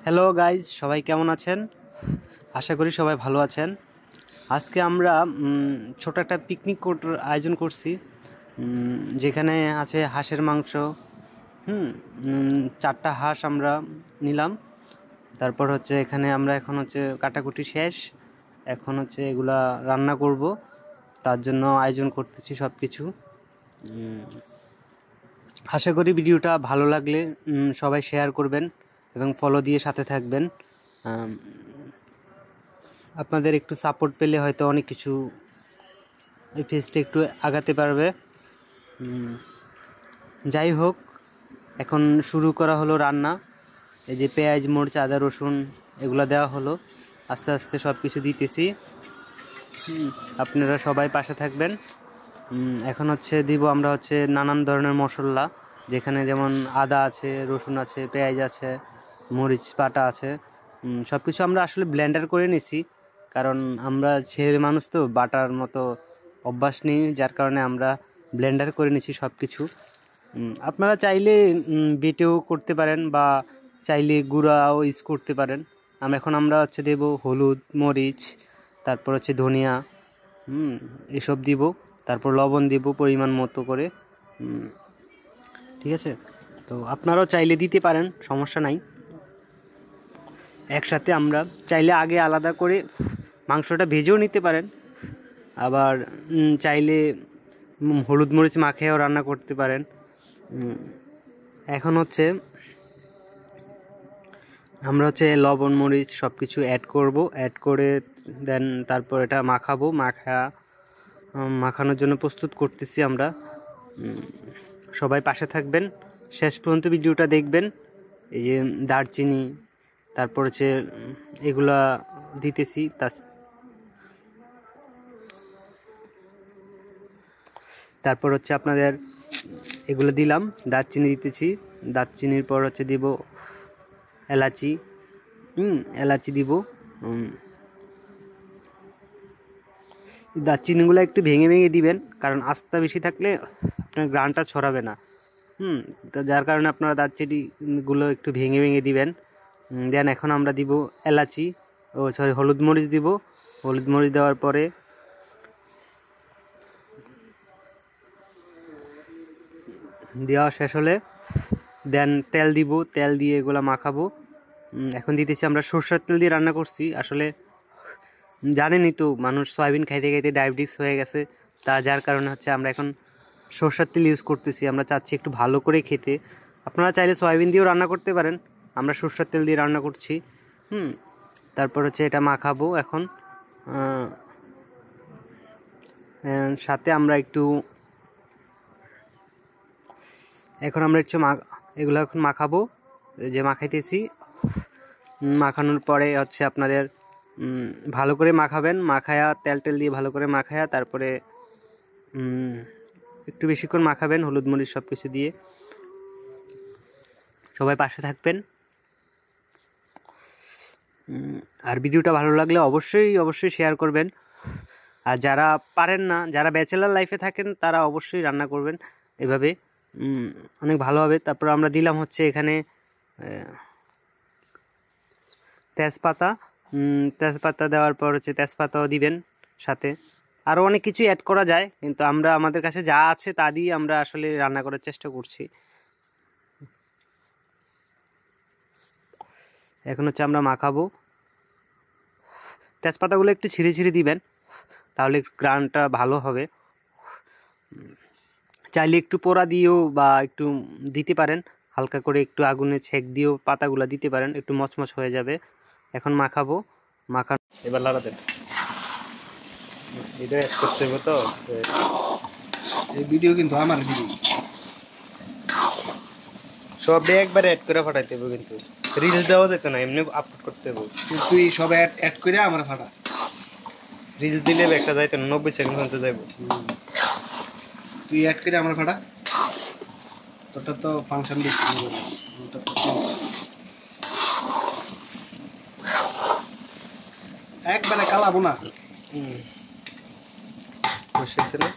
Hello guys, সবাই কেমন আছেন? আশা করি সবাই ভালো আছেন। আজকে আমরা ছোট একটা পিকনিক আয়োজন করছি, যেখানে আছে হাঁসের মাংস। 4টা হাঁস আমরা নিলাম। তারপর হচ্ছে এখানে আমরা এখন হচ্ছে কাটাকুটি শেষ, এখন হচ্ছে এগুলা রান্না করব, তার জন্য আয়োজন করতেছি সব কিছু। আশা করি ভিডিওটা ভালো লাগলে সবাই শেয়ার করবেন এবং ফলো দিয়ে সাথে থাকবেন। আপনাদের একটু সাপোর্ট পেলে হয়তো অনেক কিছু এই পেজটা একটু আগাতে পারবে। যাই হোক, এখন শুরু করা হলো রান্না। এই যে পেঁয়াজ, মরিচ, আদা, রসুন এগুলো দেওয়া হলো, আস্তে আস্তে সব কিছু দিতেছি। আপনারা সবাই পাশে থাকবেন। এখন হচ্ছে দিব আমরা হচ্ছে নানান ধরনের মশলা, যেখানে যেমন আদা আছে, রসুন আছে, পেঁয়াজ আছে, মরিচ বাটা আছে। সব কিছু আমরা আসলে ব্লেন্ডার করে নিছি, কারণ আমরা ছেলে মানুষ তো বাটার মতো অভ্যাস নেই, যার কারণে আমরা ব্লেন্ডার করে নিছি সব কিছু। আপনারা চাইলে বেটেও করতে পারেন বা চাইলে গুঁড়াও ইউজ করতে পারেন। এখন আমরা হচ্ছে দেব হলুদ, মরিচ, তারপর হচ্ছে ধনিয়া, এসব দিব, তারপর লবণ দিব পরিমাণ মতো করে। ঠিক আছে, তো আপনারাও চাইলে দিতে পারেন, সমস্যা নাই। একসাথে আমরা চাইলে আগে আলাদা করে মাংসটা ভেজেও নিতে পারেন, আবার চাইলে হলুদ মরিচ মাখিয়েও রান্না করতে পারেন। এখন হচ্ছে আমরা হচ্ছে লবণ মরিচ সব কিছু অ্যাড করব, অ্যাড করে দেন তারপর এটা মাখাবো। মাখানোর জন্য প্রস্তুত করতেছি আমরা। সবাই পাশে থাকবেন, শেষ পর্যন্ত ভিডিওটা দেখবেন। এই যে দারচিনি, তারপর হচ্ছে এগুলা দিতেছি। তারপর হচ্ছে আপনাদের এগুলো দিলাম, দারচিনি দিতেছি। দারচিনির পর হচ্ছে দিব এলাচি, এলাচি দিব। দারচিনিগুলো একটু ভেঙে ভেঙে দিবেন, কারণ আস্তা বেশি থাকলে আপনার ঘ্রাণটা ছড়াবে না। যার কারণে আপনারা দারচিনিগুলো একটু ভেঙে ভেঙে দিবেন। দেন এখন আমরা দিব এলাচি, হলুদ মরিচ দিব। হলুদ মরিচ দেওয়ার পরে দেওয়া শেষ হলে দেন তেল দিব, তেল দিয়ে এগুলো মাখাবো। এখন দিতেছি আমরা সরষের তেল দিয়ে রান্না করছি। আসলে জানেনই তো, মানুষ সয়াবিন খাইতে খাইতে ডায়াবেটিস হয়ে গেছে, যার কারণে হচ্ছে আমরা এখন সরষের তেল ইউজ করতেছি। আমরা চাচ্ছি একটু ভালো করে খেতে। আপনারা চাইলে সয়াবিন দিয়েও রান্না করতে পারেন, আমরা সরষের তেল দিয়ে রান্না করছি। তারপর হচ্ছে এটা মাখাবো। এখন সাথে আমরা একটু এগুলো এখন মাখাবো, যে মাখাইতেছি। মাখানোর পরে হচ্ছে আপনাদের ভালো করে মাখাবেন, মাখায়া তেল দিয়ে ভালো করে মাখায়া তারপরে একটু বেশিক্ষণ মাখাবেন হলুদ মরিচ সব কিছু দিয়ে। সবাই পাশে থাকবেন। আর ভিডিওটা ভালো লাগলে অবশ্যই শেয়ার করবেন। আর যারা পারেন না, যারা ব্যাচেলার লাইফে থাকেন, তারা অবশ্যই রান্না করবেন এভাবে, অনেক ভালো হবে। তারপর আমরা দিলাম হচ্ছে এখানে তেজপাতা দেওয়ার পর হচ্ছে তেজপাতাও দিবেন সাথে। আরও অনেক কিছু অ্যাড করা যায়, কিন্তু আমাদের কাছে যা আছে তা দিয়ে আমরা আসলে রান্না করার চেষ্টা করছি। এখন হচ্ছে আমরা মাখাবো। তেজপাতাগুলো একটু ছিঁড়ে ছিঁড়ে দিবেন, তাহলে ঘ্রাণটা ভালো হবে। চাইলে একটু পোড়া দিয়েও বা একটু দিতে পারেন, হালকা করে একটু আগুনে ছেঁক দিয়েও পাতাগুলো দিতে পারেন, একটু মচমচ হয়ে যাবে। এখন মাখাবো। এবার লাগাতে এটা অ্যাড করতে হবে। তো এই ভিডিও কিন্তু আমার ভিডিও সব একবারে অ্যাড করে ফাটাইতে হবে, কিন্তু রিলস দেওয়া যেত না, এমনি আপলোড করতে হবে। তুই সব অ্যাড করে আমার ফাটা রিলস দিলে একটা যাইতো না, 90 সেকেন্ড পর্যন্ত যাইব। তুই অ্যাড করে আমার ফাটা, তোরটা তো ফাংশন বেশি। একবারে কালাবো না। বসেছে না।